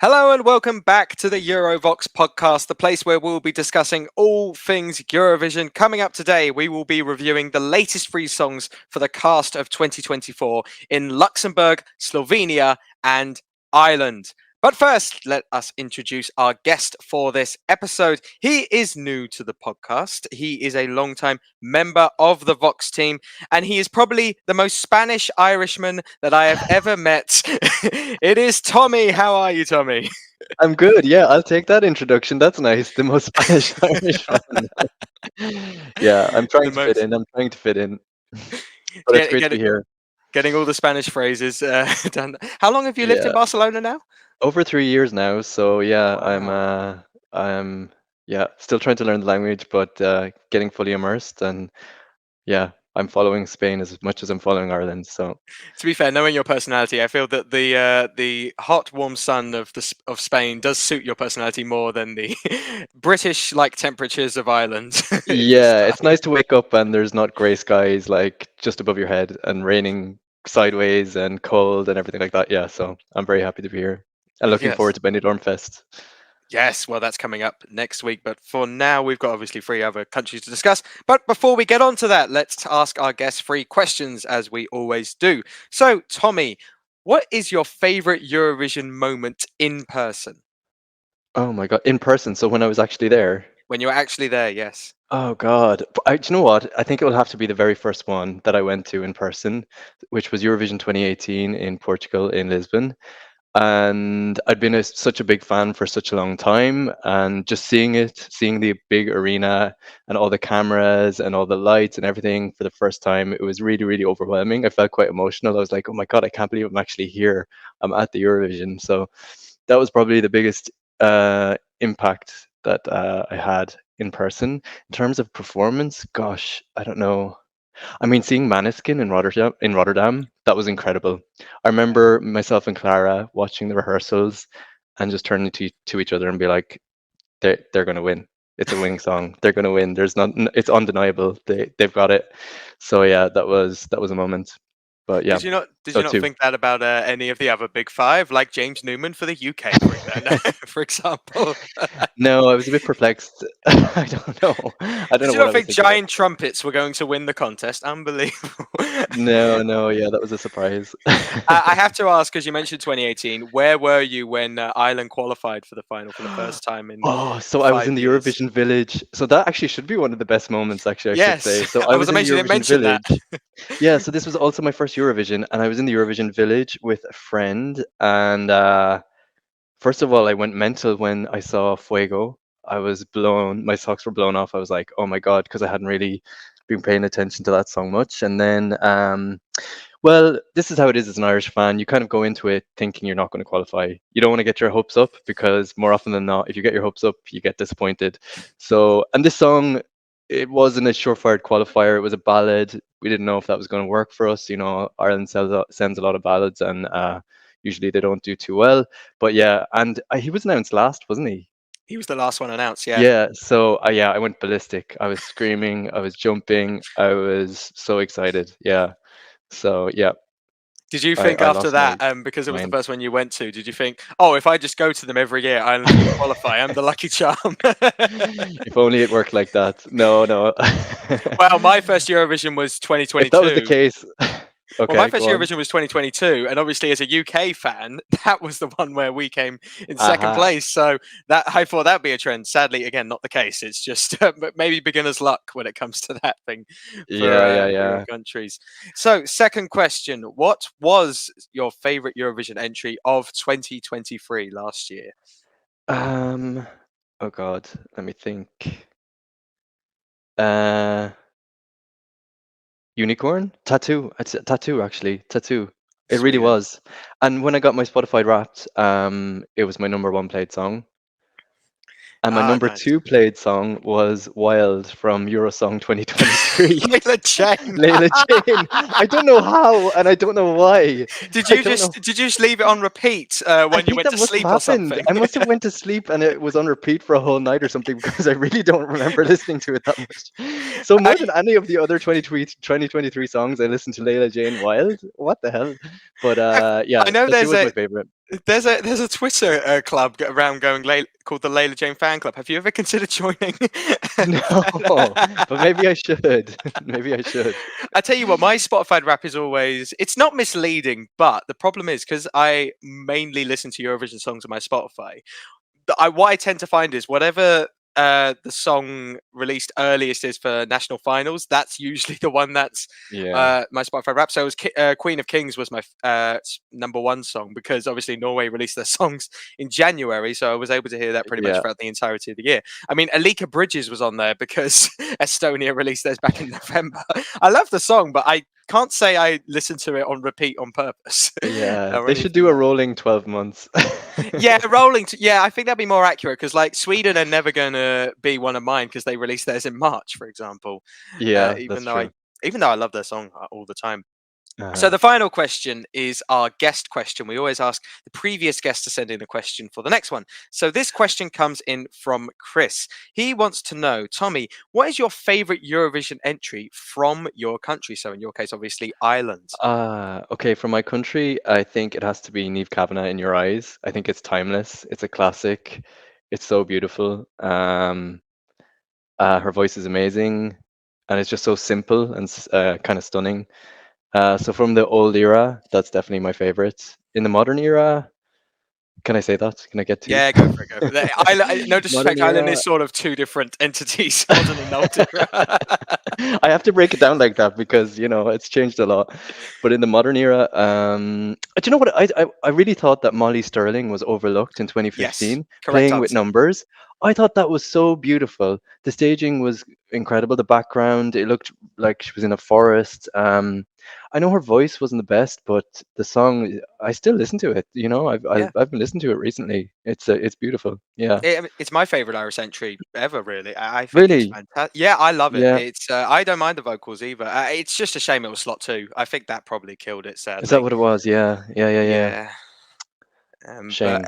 Hello and welcome back to the Eurovoxx Podcast, the place where we'll be discussing all things Eurovision. Coming up today, we will be reviewing the latest free songs for the cast of 2024 in Luxembourg, Slovenia, and Ireland. But first, let us introduce our guest for this episode. He is new to the podcast. He is a long-time member of the Vox team, and he is probably the most Spanish Irishman that I have ever met. It is Tommy. How are you, Tommy? I'm good. Yeah, I'll take that introduction. That's nice. The most Spanish Irish one. Yeah, I'm trying to fit in. I'm trying to fit in. But it's great to be here. Getting all the Spanish phrases done. How long have you lived in Barcelona now? Over 3 years now. So yeah, I'm still trying to learn the language, but getting fully immersed. And yeah, I'm following Spain as much as I'm following Ireland. So to be fair, knowing your personality, I feel that the hot, warm sun of Spain does suit your personality more than the British-like temperatures of Ireland. Yeah, it's nice to wake up and there's not grey skies like just above your head and raining sideways and cold and everything like that. Yeah, so I'm very happy to be here and looking forward to Benidorm Fest. Yes, well, that's coming up next week. But for now, we've got obviously 3 other countries to discuss. But before we get on to that, let's ask our guests 3 questions, as we always do. So, Tommy, what is your favorite Eurovision moment in person? Oh my God, in person. So when I was actually there. When you were actually there, yes. Oh God, do you know what? I think it will have to be the very first one that I went to in person, which was Eurovision 2018 in Portugal, in Lisbon. And I'd been such a big fan for such a long time, and just seeing the big arena and all the cameras and all the lights and everything for the first time, it was really, really overwhelming. I felt quite emotional. I was like, oh my God, I can't believe I'm actually here. I'm at the Eurovision. So that was probably the biggest impact that I had in person. In terms of performance, gosh, I don't know. I mean, seeing Maneskin in Rotterdam, that was incredible. I remember myself and Clara watching the rehearsals and just turning to each other and be like, they're going to win. It's a winning song. They're going to win. It's undeniable. They've got it. So yeah, that was a moment. But yeah. Did you not think that about any of the other big 5, like James Newman for the UK, for example? No, I was a bit perplexed. I don't know. Did you not think giant trumpets were going to win the contest? Unbelievable. No, yeah, that was a surprise. I have to ask, because you mentioned 2018, where were you when Ireland qualified for the final for the first time in? So I was in the Eurovision Village. So that actually should be one of the best moments, actually, I should say. So I was in the Eurovision Village. Yeah, so this was also my first Eurovision, and I was in the Eurovision Village with a friend. And first of all, I went mental when I saw Fuego. I was blown. My socks were blown off. I was like, oh my God, because I hadn't really been paying attention to that song much. And then, well, this is how it is as an Irish fan. You kind of go into it thinking you're not going to qualify. You don't want to get your hopes up, because more often than not, if you get your hopes up, you get disappointed. So, and this song, it wasn't a surefire qualifier. It was a ballad. We didn't know if that was going to work for us. You know, Ireland sends a lot of ballads, and usually they don't do too well. But yeah, and he was announced last, wasn't he? He was the last one announced, yeah. Yeah, so I went ballistic. I was screaming, I was jumping, I was so excited. Yeah. So yeah. Did you think after that, because it was the first one you went to, did you think, oh, if I just go to them every year, I'll qualify, I'm the lucky charm? If only it worked like that. No. Well, my first Eurovision was 2022. If that was the case. Okay, well, my first Eurovision was 2022, and obviously as a UK fan, that was the one where we came in second place. So that I thought that'd be a trend. Sadly, again, not the case. It's just maybe beginner's luck when it comes to that thing. For countries. So, second question: what was your favorite Eurovision entry of 2023 last year? Oh God, let me think. Unicorn? Tattoo. It's Tattoo, actually. Tattoo. It really was. And when I got my Spotify Wrapped, it was my #1 played song. And my number 2 played song was Wild from Eurosong 2023. Layla Chain. Layla Chain. I don't know how, and I don't know why. Did you just leave it on repeat when you went to sleep or something? I must have went to sleep and it was on repeat for a whole night or something, because I really don't remember listening to it that much. So more than any of the other 2023 songs, I listened to Layla Chain Wild. What the hell? But yeah, I know that was my favorite. There's a Twitter club around called the Layla Jane Fan Club. Have you ever considered joining? No, but maybe I should. Maybe I should. I tell you what, my Spotify rap is always, it's not misleading, but the problem is because I mainly listen to Eurovision songs on my Spotify. What I tend to find is whatever the song released earliest is for national finals, that's usually the one that's Yeah, my Spotify rap. So it was Queen of Kings was my number one song because obviously Norway released their songs in January, so I was able to hear that pretty much yeah, throughout the entirety of the year. I mean, Alika Bridges was on there because Estonia released theirs back in November. I love the song, but I can't say I listen to it on repeat on purpose yeah. or They should anything do a like that. rolling 12 months. Yeah, rolling. Yeah, I think that'd be more accurate because, like, Sweden are never going to be one of mine because they released theirs in March, for example. Yeah, Even that's though I, true. even though I love their song all the time. So Uh-huh. the final question is our guest question. We always ask the previous guest to send in a question for the next one. So this question comes in from Chris. He wants to know, Tommy, what is your favorite Eurovision entry from your country? So in your case, obviously Ireland. Okay, from my country, I think it has to be Neve Kavanagh in Your Eyes. I think it's timeless. It's a classic. It's so beautiful. Her voice is amazing, and it's just so simple and kind of stunning. So from the old era, that's definitely my favorite. In the modern era, can I say that? Can I get to? Yeah, go for it. Go for it. No Modern disrespect, Ireland is era. sort of two different entities, modern and old era. I have to break it down like that because it's changed a lot. But in the modern era, do you know what? I really thought that Molly Sterling was overlooked in Yes, 2015, correct playing with answer. numbers. I thought that was so beautiful. The staging was incredible. The background, it looked like she was in a forest. I know her voice wasn't the best, but the song, I still listen to it. Yeah. I've been listening to it recently. It's beautiful. Yeah. It's my favorite Irish entry ever, really. I think it's Really? fantastic. Yeah, I love it. Yeah. It's I don't mind the vocals either. It's just a shame it was slot two. I think that probably killed it, Is that sadly. what it was? Yeah. Yeah. Yeah. Yeah. Yeah. But Shame.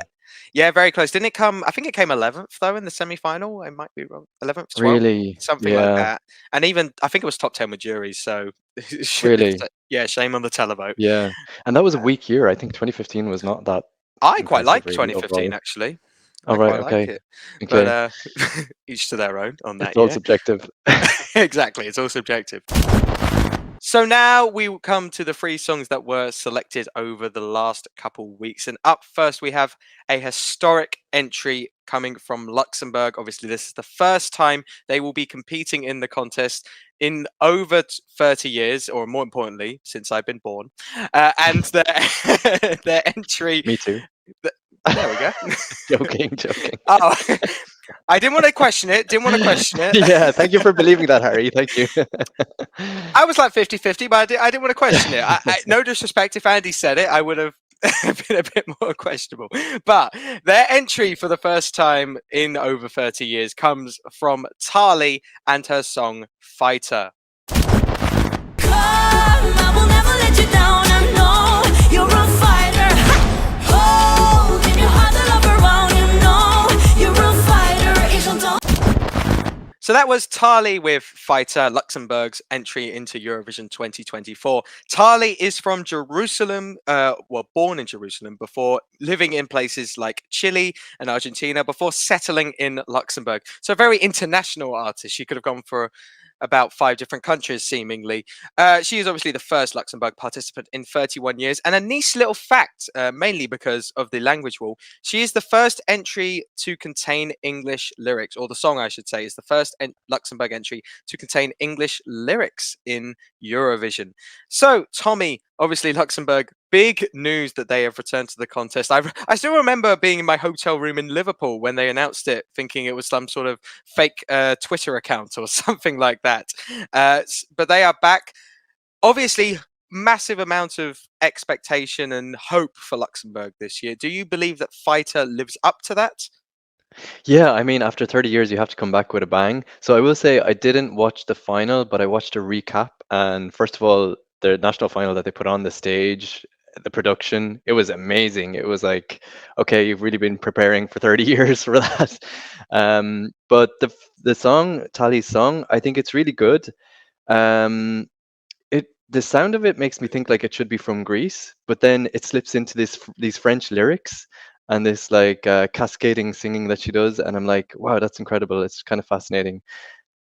yeah, very close. Didn't it come? I think it came 11th though in the semi-final. I might be wrong. 11th, 12th, Really? something like Yeah. that. And even I think it was top 10 with juries. So Really? yeah, shame on the televote. Yeah. And that was a weak year. I think 2015 was not that I quite impressive like really 2015 overall. actually. All I right, quite like okay. it. But Okay. each to their own on It's that all year. subjective. Exactly, it's all subjective. So now we will come to the three songs that were selected over the last couple weeks. And up first, we have a historic entry coming from Luxembourg. Obviously, this is the first time they will be competing in the contest in over 30 years, or more importantly, since I've been born. And their, their entry. Me too. There we go. Joking, joking. Oh, I didn't want to question it. Didn't want to question it. Yeah, thank you for believing that, Harry. Thank you. I was like 50-50, but I didn't want to question it. No disrespect, if Andy said it, I would have been a bit more questionable. But their entry for the first time in over 30 years comes from Tali and her song Fighter. I will never let you down. I know you're a fighter. Hold in your heart the love around. You know you're a fighter. It's on. So that was Tali with Fighter, Luxembourg's entry into Eurovision 2024. Tali is from Jerusalem, born in Jerusalem before living in places like Chile and Argentina before settling in Luxembourg. So a very international artist. She could have gone for about 5 different countries, seemingly. She is obviously the first Luxembourg participant in 31 years. And a nice little fact, mainly because of the language rule, she is the first entry to contain English lyrics, or the song, I should say, is the first Luxembourg entry to contain English lyrics in Eurovision. So, Tommy, obviously Luxembourg, big news that they have returned to the contest. I still remember being in my hotel room in Liverpool when they announced it, thinking it was some sort of fake Twitter account or something like that. But they are back. Obviously, massive amount of expectation and hope for Luxembourg this year. Do you believe that Fighter lives up to that? Yeah, I mean, after 30 years, you have to come back with a bang. So I will say I didn't watch the final, but I watched a recap. And first of all, the national final that they put on the stage, the production, it was amazing. It was like, okay, you've really been preparing for 30 years for that. But the song, Tali's song, I think it's really good. Um, the sound of it makes me think like it should be from Greece, but then it slips into these French lyrics and this like cascading singing that she does, and I'm like, wow, that's incredible. It's kind of fascinating.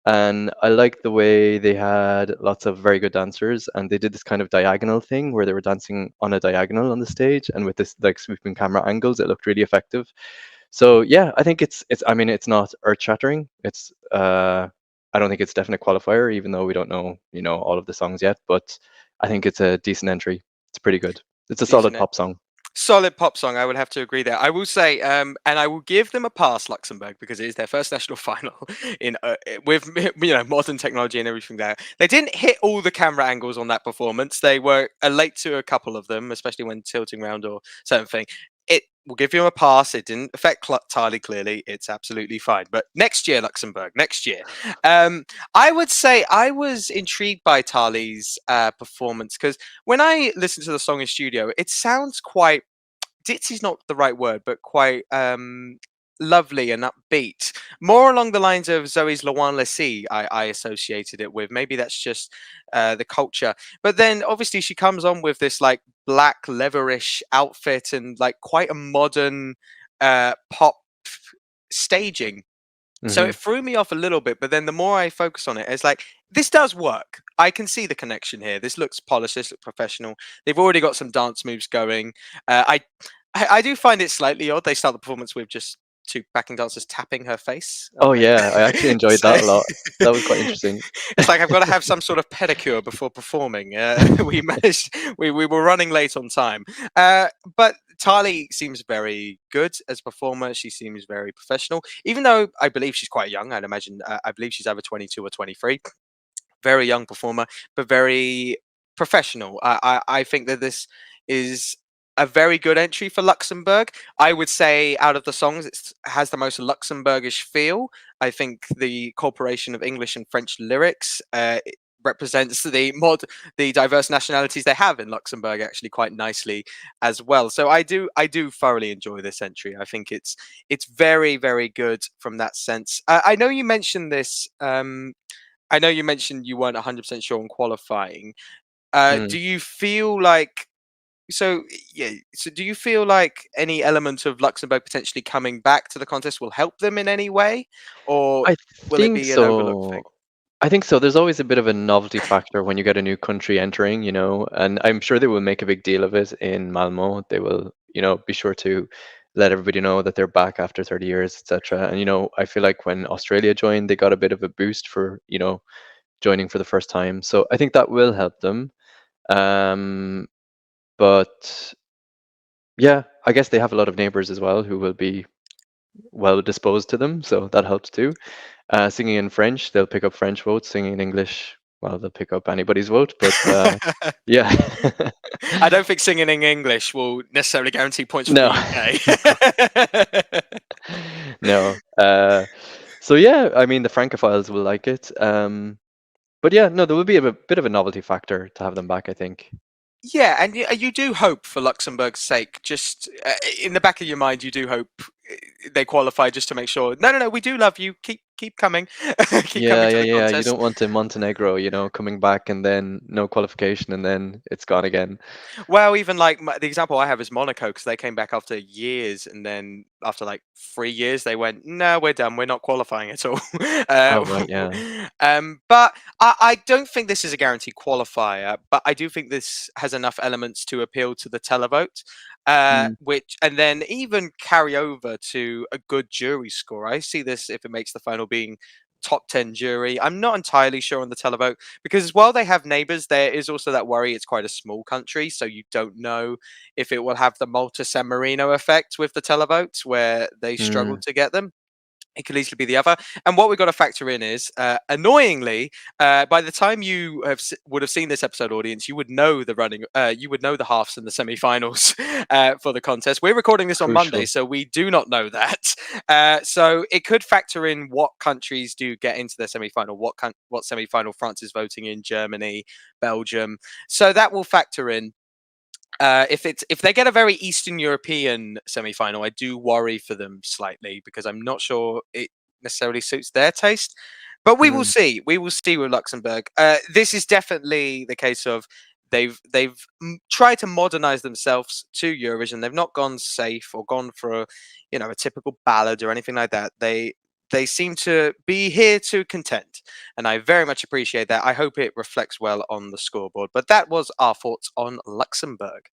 And I like the way they had lots of very good dancers, and they did this kind of diagonal thing where they were dancing on a diagonal on the stage, and with this like sweeping camera angles, it looked really effective. So yeah, I think it's I mean it's not earth shattering. It's I don't think it's a definite qualifier, even though we don't know, all of the songs yet, but I think it's a decent entry. It's pretty good. It's a solid Decent. pop song. Solid pop song, I would have to agree there. I will say, and I will give them a pass, Luxembourg, because it is their first national final in with modern technology and everything there. They didn't hit all the camera angles on that performance. They were late to a couple of them, especially when tilting around or certain thing. It will give you a pass. It didn't affect Tali clearly. It's absolutely fine. But next year, Luxembourg, next year. I would say I was intrigued by Tali's performance because when I listen to the song in studio, it sounds quite ditzy's not the right word, but quite lovely and upbeat. More along the lines of Zoe's LOREEN I associated it with. Maybe that's just the culture. But then obviously she comes on with this like black leatherish outfit and like quite a modern pop staging. So Hmm. it threw me off a little bit, but then the more I focus on it, it's like this does work. I can see the connection here. This looks polished. This looks professional. They've already got some dance moves going. I do find it slightly odd. They start the performance with just two backing dancers tapping her face. Oh yeah, I actually enjoyed So that a lot. That was quite interesting. it's like I've got to have some sort of pedicure before performing. We managed. We were running late on time, but Tali seems very good as a performer. She seems very professional, even though I believe she's quite young. I'd imagine. I believe she's either 22 or 23. Very young performer, but very professional. I think that this is a very good entry for Luxembourg. I would say out of the songs, it has the most Luxembourgish feel. I think the corporation of English and French lyrics represents the diverse nationalities they have in Luxembourg actually quite nicely as well. So I do thoroughly enjoy this entry. I think it's very very good from that sense. I know you mentioned this. I know you mentioned you weren't 100% sure on qualifying. Mm. Do you feel like so? Yeah. So, do you feel like any element of Luxembourg potentially coming back to the contest will help them in any way, or I will it think be an overlooked so. thing? I think so. There's always a bit of a novelty factor when you get a new country entering, and I'm sure they will make a big deal of it in MALMÖ. They will, be sure to let everybody know that they're back after 30 years, etc. And, I feel like when Australia joined, they got a bit of a boost for, joining for the first time. So I think that will help them. But yeah, I guess they have a lot of neighbors as well who will be well disposed to them, so that helps too. Singing in French, they'll pick up French votes. Singing in English, well, they'll pick up anybody's vote. But yeah, I don't think singing in English will necessarily guarantee points for no, the UK. no. So yeah, I mean the Francophiles will like it. But yeah, no, there will be a bit of a novelty factor to have them back, I think. Yeah, and you do hope for Luxembourg's sake, just in the back of your mind, you do hope they qualify just to make sure. No, no, no, we do love you. Keep coming, keep coming Yeah, to yeah, the yeah. You contest. don't want to Montenegro, coming back and then no qualification and then it's gone again. Well, even like the example I have is Monaco because they came back after years, and then after like 3 years, they went, "No, we're done. We're not qualifying at all." Oh, right, yeah. But I don't think this is a guaranteed qualifier. But I do think this has enough elements to appeal to the televote, Mm. which and then even carry over to a good jury score. I see this if it makes the final being top 10 jury. I'm not entirely sure on the televote because while they have neighbors, there is also that worry it's quite a small country, so you don't know if it will have the Malta San Marino effect with the televote where they struggle Mm. to get them. It could easily be the other. And what we've got to factor in is, annoyingly, by the time you would have seen this episode, audience, you would know the running, you would know the halves and the semi-finals for the contest. We're recording this on Monday, Crucial. so we do not know that. So it could factor in what countries do get into the semi-final, what semi-final France is voting in, Germany, Belgium. So that will factor in. If they get a very Eastern European semi-final, I do worry for them slightly because I'm not sure it necessarily suits their taste. But we will see. We will see with Luxembourg. This is definitely the case of they've tried to modernize themselves to Eurovision. They've not gone safe or gone for a typical ballad or anything like that. They seem to be here to contend, and I very much appreciate that. I hope it reflects well on the scoreboard. But that was our thoughts on Luxembourg.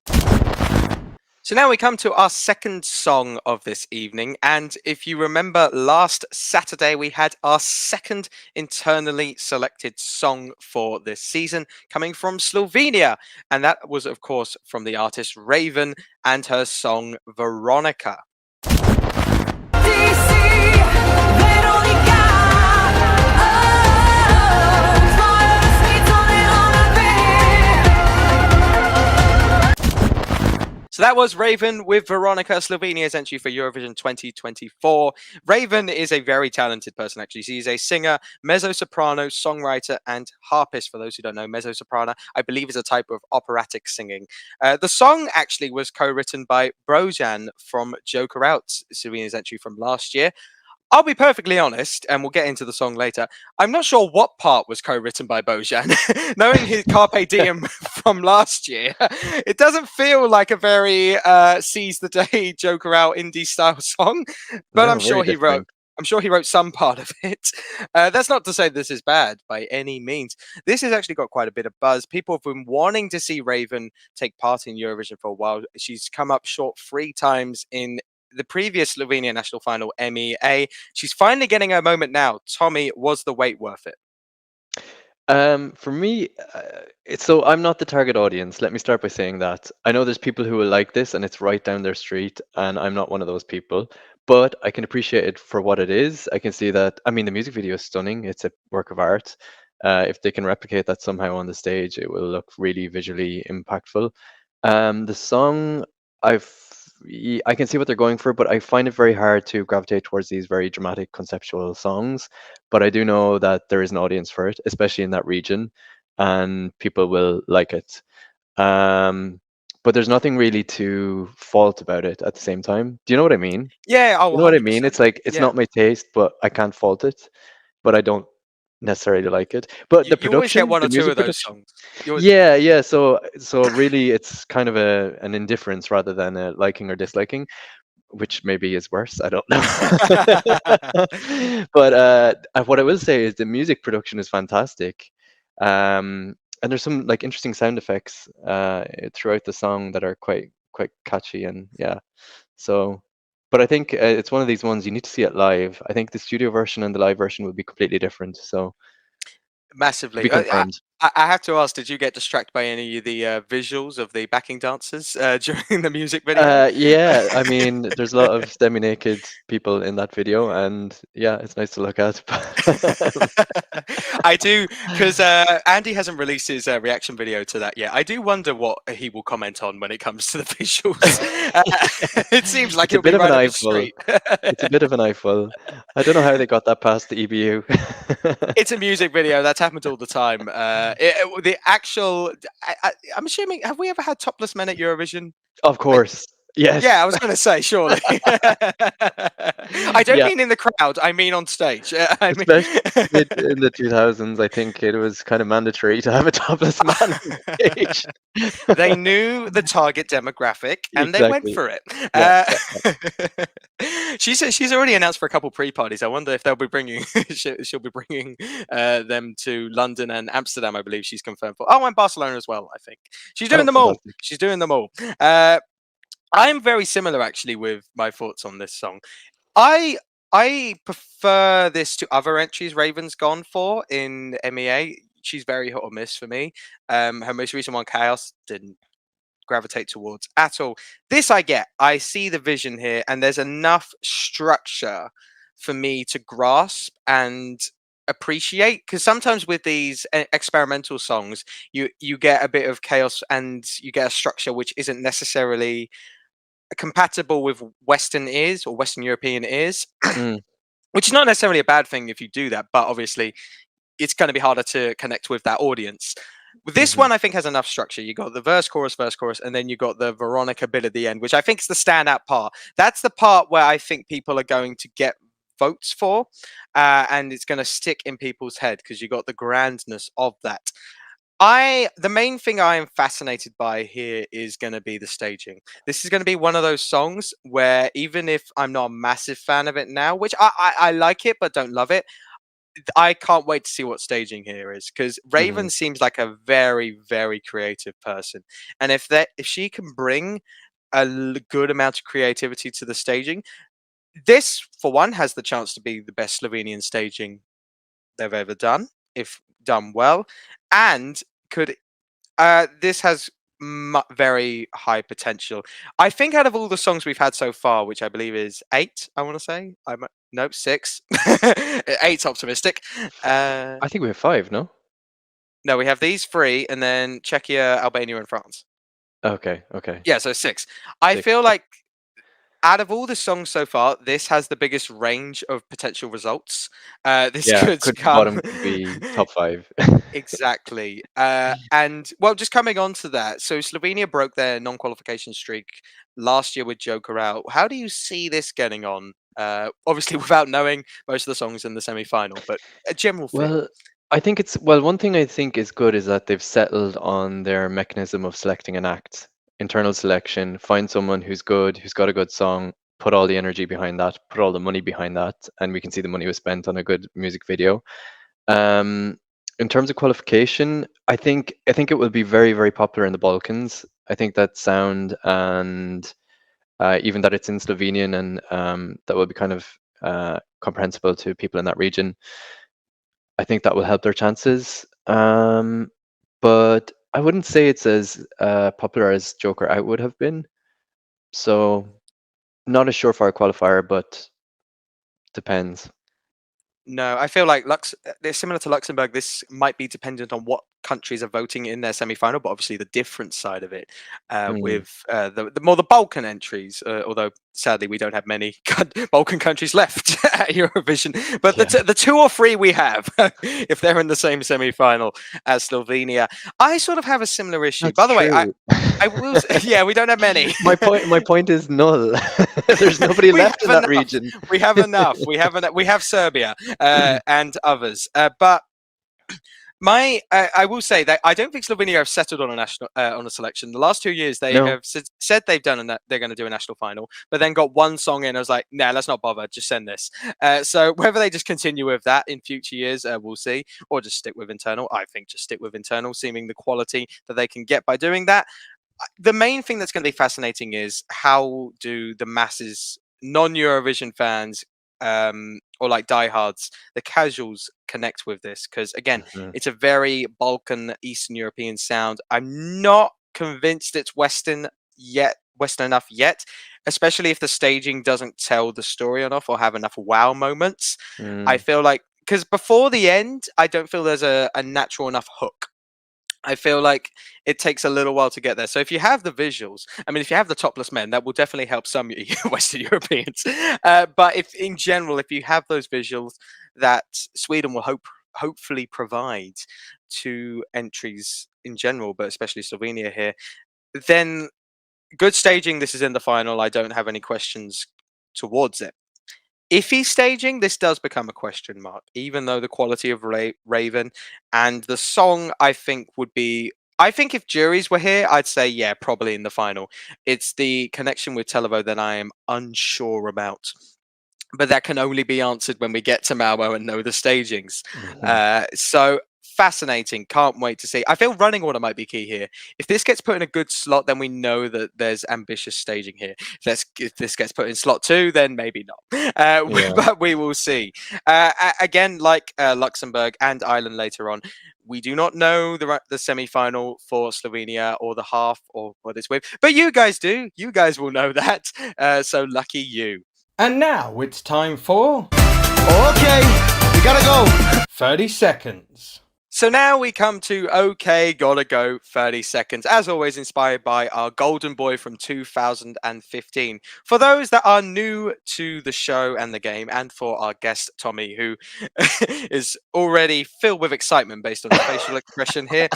So now we come to our second song of this evening, and if you remember last Saturday we had our second internally selected song for this season coming from Slovenia, and that was of course from the artist LOREEN and her song Veronica. So that was LOREEN with Veronica, Slovenia's entry for Eurovision 2024. LOREEN is a very talented person, actually. She's a singer, mezzo-soprano, songwriter, and harpist. For those who don't know, mezzo-soprano, I believe, is a type of operatic singing. The song actually was co-written by Bojan from Joker Out, Slovenia's entry from last year. I'll be perfectly honest, and we'll get into the song later. I'm not sure what part was co-written by Bojan. Knowing his Carpe Diem from last year, it doesn't feel like a very seize the day Joker Out indie style song. But No, I'm sure very he wrote. different. I'm sure he wrote some part of it. That's not to say this is bad by any means. This has actually got quite a bit of buzz. People have been wanting to see LOREEN take part in Eurovision for a while. She's come up short 3 times in the previous Slovenia national final, MEA. She's finally getting her moment now. Tommy, was the wait worth it? For me, so I'm not the target audience. Let me start by saying that. I know there's people who will like this and it's right down their street, and I'm not one of those people. But I can appreciate it for what it is. I can see that. I mean, the music video is stunning. It's a work of art. If they can replicate that somehow on the stage, it will look really visually impactful. The song, I can see what they're going for, but I find it very hard to gravitate towards these very dramatic conceptual songs. But I do know that there is an audience for it, especially in that region, and people will like it. But there's nothing really to fault about it at the same time. Do you know what I mean? Yeah, You know what I mean? It's like it's Yeah. not my taste, but I can't fault it. But I don't necessarily like it. But the You always get production, one the or two music of those production, songs. You always- yeah. So really, it's kind of an indifference rather than a liking or disliking, which maybe is worse. I don't know. But what I will say is the music production is fantastic, and there's some like interesting sound effects throughout the song that are quite catchy, and yeah. So, but I think it's one of these ones you need to see it live. I think the studio version and the live version will be completely different. So, to be Massively. confirmed. I have to ask, did you get distracted by any of the visuals of the backing dancers during the music video? Yeah, I mean, there's a lot of semi-naked people in that video, and yeah, it's nice to look at. I do, because Andy hasn't released his reaction video to that yet. I do wonder what he will comment on when it comes to the visuals. It seems like It's a it'll be bit of right an up the eyeful. street. It's a bit of an eyeful. I don't know how they got that past the EBU. It's a music video. That's happened all the time. The actual, I'm assuming, have we ever had topless men at Eurovision? Of course. Yes. Yeah, I was going to say, surely. I don't Yeah. mean in the crowd. I mean on stage. I mean... Especially in the 2000s, I think it was kind of mandatory to have a topless man on stage. They knew the target demographic and they went Exactly. for it. Yeah, She said she's already announced for a couple pre-parties. I wonder if they'll be bringing she'll be bringing them to London and Amsterdam. I believe she's confirmed for. Oh, and Barcelona as well. I think she's doing them all. fantastic. She's doing them all. I'm very similar actually with my thoughts on this song. I prefer this to other entries Raven's gone for in MEA. She's very hit or miss for me. Her most recent one, Chaos, didn't gravitate towards at all. This I get. I see the vision here, and there's enough structure for me to grasp and appreciate, because sometimes with these experimental songs you get a bit of chaos and you get a structure which isn't necessarily compatible with Western ears or Western European ears, Mm. which is not necessarily a bad thing if you do that, but obviously it's going to be harder to connect with that audience. With this Mhm. one, I think has enough structure. You got the verse, chorus, and then you got the Veronica bit at the end, which I think is the standout part. That's the part where I think people are going to get votes for, and it's going to stick in people's head because you got the grandness of that. The main thing I am fascinated by here is going to be the staging. This is going to be one of those songs where even if I'm not a massive fan of it now, which I like it but don't love it, I can't wait to see what staging here is, because Raven seems like a very, very creative person, and if she can bring a good amount of creativity to the staging, this for one has the chance to be the best Slovenian staging they've ever done, if done well, and could this has very high potential. I think out of all the songs we've had so far, which I believe is 8, I want to say, nope, 6. 8's optimistic. I think we have 5, no? No, we have these 3, and then Czechia, Albania, and France. Okay. Yeah, so 6. I 6. feel like out of all the songs so far, this has the biggest range of potential results. This could come. Bottom could be top 5. Exactly. And well, just coming on to that, so Slovenia broke their non-qualification streak last year with Joker out. How do you see this getting on? Obviously, without knowing most of the songs in the semi-final, but a general feel. Well, I think one thing I think is good is that they've settled on their mechanism of selecting an act. Internal selection, find someone who's good, who's got a good song, put all the energy behind that, put all the money behind that, and we can see the money was spent on a good music video. In terms of qualification, I think it will be very, very popular in the Balkans. I think that sound and even that it's in Slovenian and that will be kind of comprehensible to people in that region. I think that will help their chances. But I wouldn't say it's as popular as Joker Out would have been. So not a surefire qualifier, but depends. No, I feel like they're similar to Luxembourg. This might be dependent on what countries are voting in their semi-final, but obviously the different side of it with the Balkan entries, although sadly we don't have many Balkan countries left at Eurovision, but the 2 or 3 we have, if they're in the same semi-final as Slovenia, I sort of have a similar issue. That's By the way, true. I will yeah, we don't have many. My point is null. There's nobody left in that region. We have enough. We have Serbia and others, but I will say that I don't think Slovenia have settled on a national on a selection. The last 2 years they have said they've done and that they're going to do a national final, but then got one song in. I was like, nah, let's not bother. Just send this. So whether they just continue with that in future years, we'll see, or just stick with internal. I think just stick with internal, seeming the quality that they can get by doing that. The main thing that's going to be fascinating is how do the masses, non-Eurovision fans, or like diehards, the casuals connect with this, because again, it's a very Balkan, Eastern European sound. I'm not convinced it's Western enough yet, especially if the staging doesn't tell the story enough or have enough wow moments. I feel like, because before the end, I don't feel there's a natural enough hook. I feel like it takes a little while to get there. So if you have the visuals, I mean, if you have the topless men, that will definitely help some Western Europeans. But if in general, if you have those visuals that Sweden will hopefully provide to entries in general, but especially Slovenia here, then good staging, this is in the final. I don't have any questions towards it. If he's staging, this does become a question mark, even though the quality of Raven and the song, I think if juries were here, I'd say, yeah, probably in the final. It's the connection with Televo that I am unsure about. But that can only be answered when we get to MALMÖ and know the stagings. So fascinating. Can't wait to see. I feel running order might be key here. If this gets put in a good slot, then we know that there's ambitious staging here. If this gets put in slot 2, then maybe not. But we will see. Again, like Luxembourg and Ireland later on, we do not know the semi-final for Slovenia or the half or what it's with. But you guys do. You guys will know that. So lucky you. And now it's time for... Okay, we gotta go. 30 seconds. So now we come to OK, Gotta Go 30 seconds. As always, inspired by our golden boy from 2015. For those that are new to the show and the game, and for our guest, Tommy, who is already filled with excitement based on his facial expression here,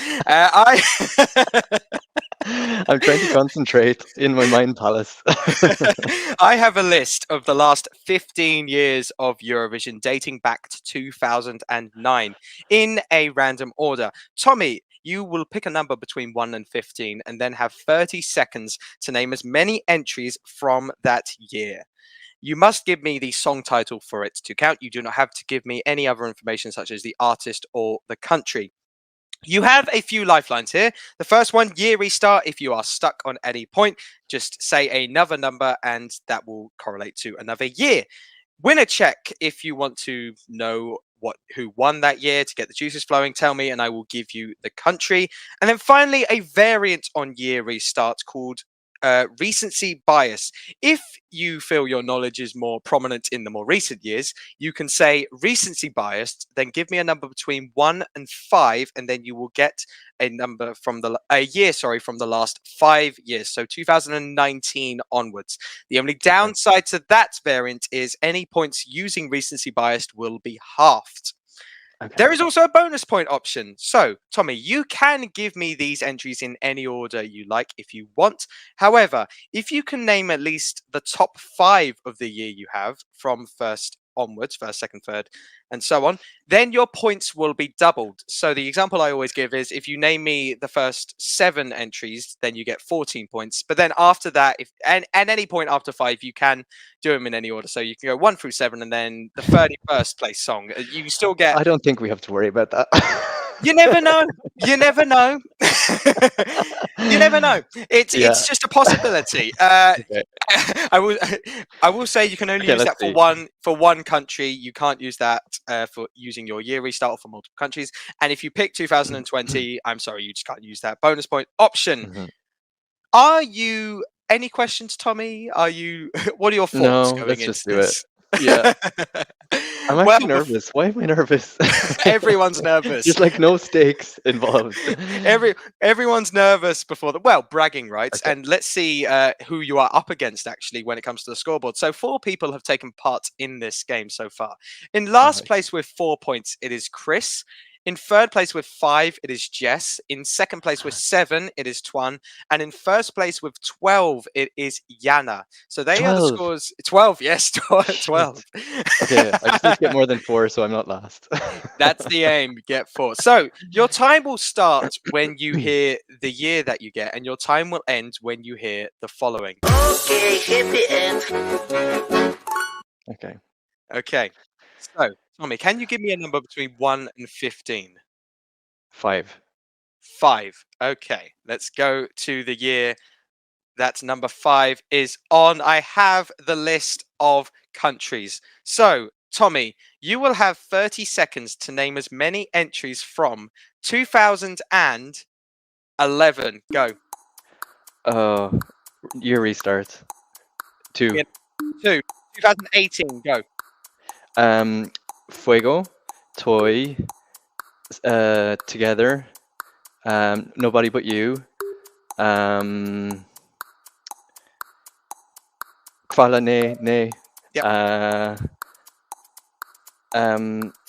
I'm trying to concentrate in my mind palace. I have a list of the last 15 years of Eurovision dating back to 2009 in a random order. Tommy, you will pick a number between 1 and 15 and then have 30 seconds to name as many entries from that year. You must give me the song title for it to count. You do not have to give me any other information such as the artist or the country. You have a few lifelines here. The first one, year restart. If you are stuck on any point, just say another number and that will correlate to another year. Winner check if you want to know who won that year to get the juices flowing. Tell me and I will give you the country. And then finally, a variant on year restart called recency bias. If you feel your knowledge is more prominent in the more recent years, you can say recency biased, then give me a number between 1 and 5, and then you will get a number from the last 5 years, so 2019 onwards. The only downside to that variant is any points using recency biased will be halved. Okay. There is also a bonus point option. So, Tommy, you can give me these entries in any order you like if you want. However, if you can name at least the top 5 of the year you have from first onwards, first, second, third, and so on, then your points will be doubled. So the example I always give is if you name me the first 7 entries, then you get 14 points. But then after that, if and at any point after 5, you can do them in any order. So you can go 1 through 7, and then the 31st place song. You still get. I don't think we have to worry about that. You never know. You never know. You never know. It's just a possibility. Okay. I will say you can only use that for one country. You can't use that for using your year restart or for multiple countries. And if you pick 2020, I'm sorry, you just can't use that bonus point option. Mhm. Are you any questions, Tommy? Are you? What are your thoughts No, going let's into just do this? it. Yeah. I'm actually nervous. Why am I nervous? Everyone's nervous. There's like no stakes involved. Everyone's nervous before the bragging rights. Okay. And let's see who you are up against actually when it comes to the scoreboard. So 4 people have taken part in this game so far. In last Nice. place with 4 points, it is Chris. In third place with 5, it is Jess. In second place with 7, it is Twan. And in first place with 12, it is Yana. So they are the 12. scores. 12, yes, 12. Okay, I just need to get more than 4, so I'm not last. That's the aim. Get 4. So your time will start when you hear the year that you get, and your time will end when you hear the following. Okay, hit the end. Okay. Okay. So, Tommy, can you give me a number between 1 and 15? 5. 5. Okay. Let's go to the year that number 5 is on. I have the list of countries. So, Tommy, you will have 30 seconds to name as many entries from 2011. Go. Year restart. 2. Yeah. 2. 2018. Go. Fuego. Toy. Together. Nobody But You. Kvala Ne. Yep.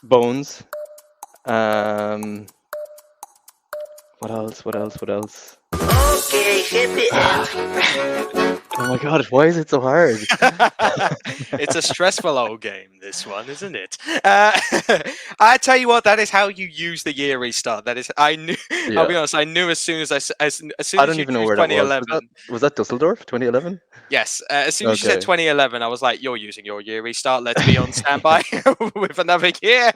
Bones. What else? Okay, hit the end. Oh my god, why is it so hard? It's a stressful old game, this one, isn't it? I tell you what, that is how you use the year restart. That is, I knew. Yeah. I'll be honest. I knew as soon as I don't even know where that was. 2011. Was that Dusseldorf, 2011? Yes, as soon as you said Okay. 2011, I was like, "You're using your year restart. Let's be on standby with another year."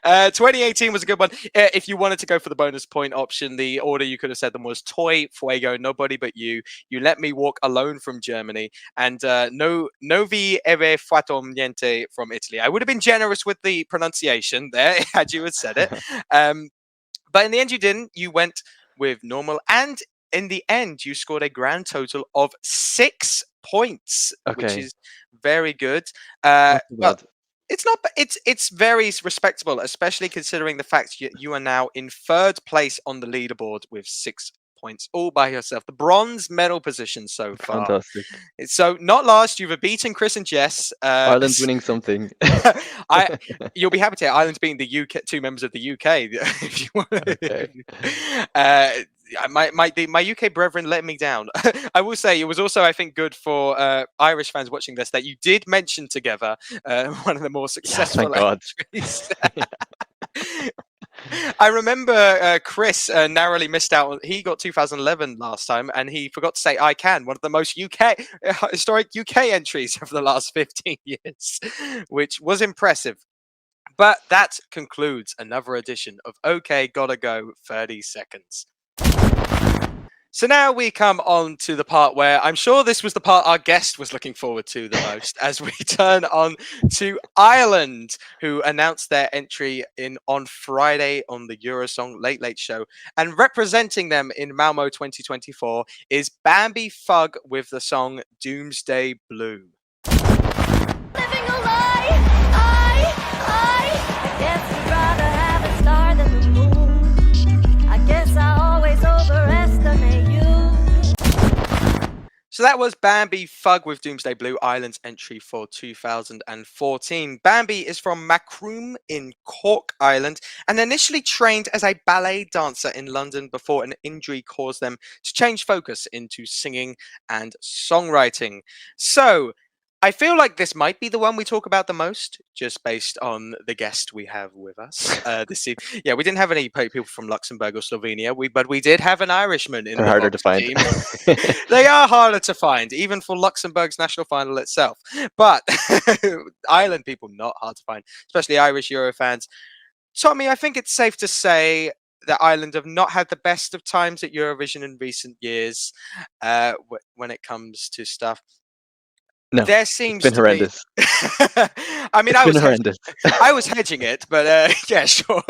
2018 was a good one. If you wanted to go for the bonus point option, the order you could have said them was Toy, Fuego, Nobody But You, You Let Me Walk Alone from Germany, and Novi Eve Fatto Niente from Italy. I would have been generous with the pronunciation there had you had said it, but in the end you didn't. You went with normal, and in the end you scored a grand total of 6 points, which Okay. is very good. Not too Well, bad. it's not. It's very respectable, especially considering the fact you are now in third place on the leaderboard with 6 points all by yourself. The bronze medal position so far. Fantastic. So not last. You've beaten Chris and Jess. Ireland's winning something. You'll be happy to hear Ireland's beating the UK, 2 members of the UK. If you want. Okay. my UK brethren let me down. I will say it was also, I think, good for Irish fans watching this that you did mention together one of the more Yeah, successful thank God. entries. I remember Chris narrowly missed out. He got 2011 last time, and he forgot to say "I Can," one of the most historic UK entries of the last 15 years, which was impressive. But that concludes another edition of OK Gotta Go 30 Seconds. So now we come on to the part where I'm sure this was the part our guest was looking forward to the most, as we turn on to Ireland, who announced their entry in on Friday on the Eurosong Late Late Show. And representing them in MALMÖ 2024 is Bambi Fugg with the song Doomsday Blue. Living a lie, I guess you'd rather have a star than the moon. I guess I always overestimate you. So that was Bambi Fugg with Doomsday Blue, Ireland's entry for 2014. Bambi is from Macroom in Cork, Ireland, and initially trained as a ballet dancer in London before an injury caused them to change focus into singing and songwriting. So I feel like this might be the one we talk about the most, just based on the guest we have with us this evening. Yeah, we didn't have any people from Luxembourg or Slovenia, but we did have an Irishman in They're the harder to Vox find. team. They are harder to find, even for Luxembourg's national final itself. But Ireland people, not hard to find, especially Irish Euro fans. Tommy, I think it's safe to say that Ireland have not had the best of times at Eurovision in recent years when it comes to stuff. No, There it's seems been to horrendous. be. I mean, It's been horrendous. I was hedging it, but yeah, sure.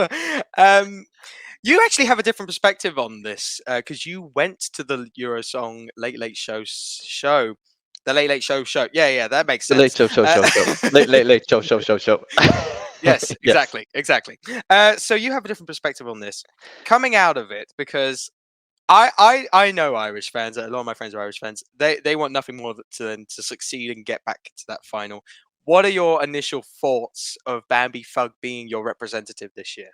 You actually have a different perspective on this because you went to the Eurosong Late Late Show the Late Late Show. Yeah, that makes The sense. late show. Late show. Yes, Yes. exactly. So you have a different perspective on this coming out of it because I know Irish fans. A lot of my friends are Irish fans. They want nothing more than to succeed and get back to that final. What are your initial thoughts of Bambi Fugg being your representative this year?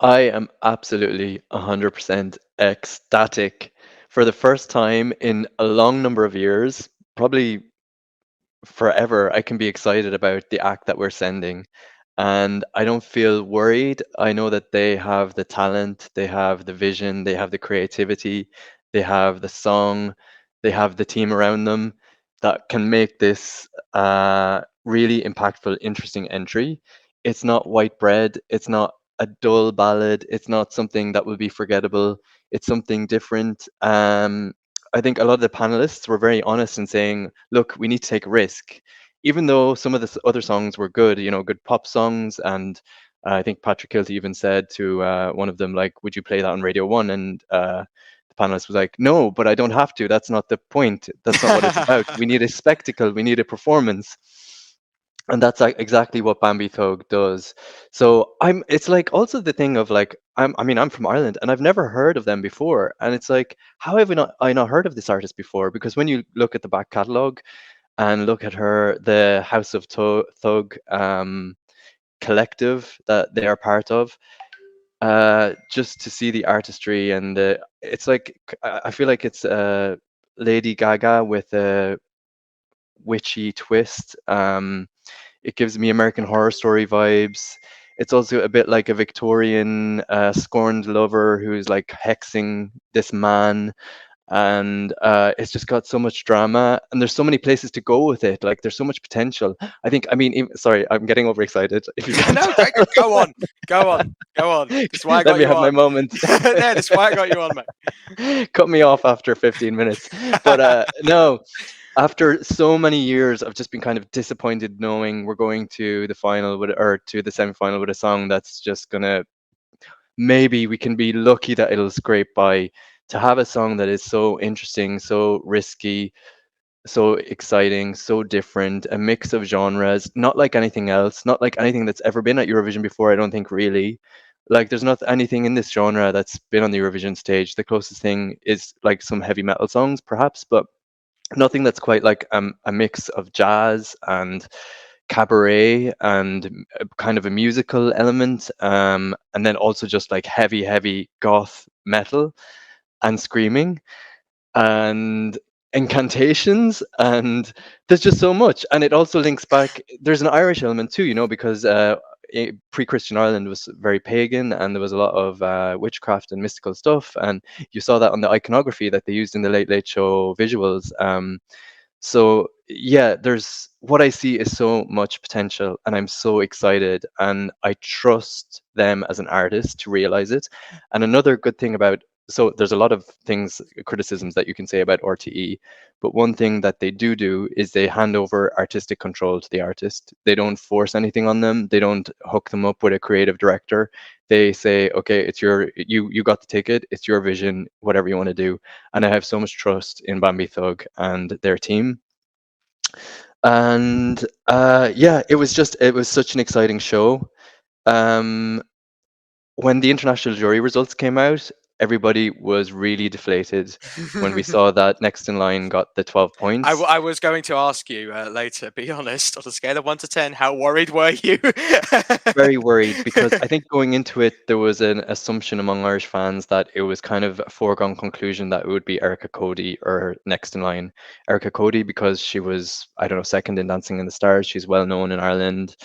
I am absolutely 100% ecstatic. For the first time in a long number of years, probably forever, I can be excited about the act that we're sending. And I don't feel worried. I know that they have the talent, they have the vision, they have the creativity, they have the song, they have the team around them that can make this really impactful, interesting entry. It's not white bread, it's not a dull ballad, it's not something that will be forgettable, it's something different. I think a lot of the panelists were very honest in saying, look, we need to take a risk. Even though some of the other songs were good, good pop songs, and I think Patrick Kilty even said to one of them, like, would you play that on Radio 1? And the panelist was like, no, but I don't have to. That's not the point. That's not what it's about. We need a spectacle. We need a performance. And that's exactly what Bambi Thug does. So it's like also the thing of like, I'm from Ireland and I've never heard of them before. And it's like, how have I not heard of this artist before? Because when you look at the back catalogue, and look at the House of Thug collective that they are part of, just to see the artistry and it's like, I feel like it's Lady Gaga with a witchy twist. It gives me American Horror Story vibes. It's also a bit like a Victorian scorned lover who's like hexing this man. And it's just got so much drama, and there's so many places to go with it. Like there's so much potential. Sorry, I'm getting overexcited. If you can't No, go on. That's why I got let me you have my on. moment. Yeah, that's why I got you on, mate. Cut me off after 15 minutes. But no, after so many years, I've just been kind of disappointed knowing we're going to the final or to the semi-final with a song that's just gonna, maybe we can be lucky that it'll scrape by. To have a song that is so interesting, so risky, so exciting, so different, a mix of genres, not like anything else, not like anything that's ever been at Eurovision before, I don't think, really. Like there's not anything in this genre that's been on the Eurovision stage. The closest thing is like some heavy metal songs, perhaps, but nothing that's quite like a mix of jazz and cabaret and kind of a musical element, and then also just like heavy goth metal. and screaming and incantations, and there's just so much. And it also links back, there's an Irish element too, because pre-Christian Ireland was very pagan, and there was a lot of witchcraft and mystical stuff, and you saw that on the iconography that they used in the Late Late Show visuals. So yeah, there's what I see is so much potential, and I'm so excited, and I trust them as an artist to realize it. And another good thing about, so there's a lot of things, criticisms that you can say about RTE, but one thing that they do is they hand over artistic control to the artist. They don't force anything on them. They don't hook them up with a creative director. They say, okay, it's you got the ticket, it's your vision, whatever you want to do. And I have so much trust in Bambi Thug and their team. And yeah, it was such an exciting show. When the international jury results came out, everybody was really deflated when we saw that Next in Line got the 12 points. I was going to ask you later, be honest, on a scale of 1 to 10, how worried were you? Very worried, because I think going into it, there was an assumption among Irish fans that it was kind of a foregone conclusion that it would be Erica Cody or Next in Line. Erica Cody, because she was, I don't know, second in Dancing in the Stars. She's well known in Ireland.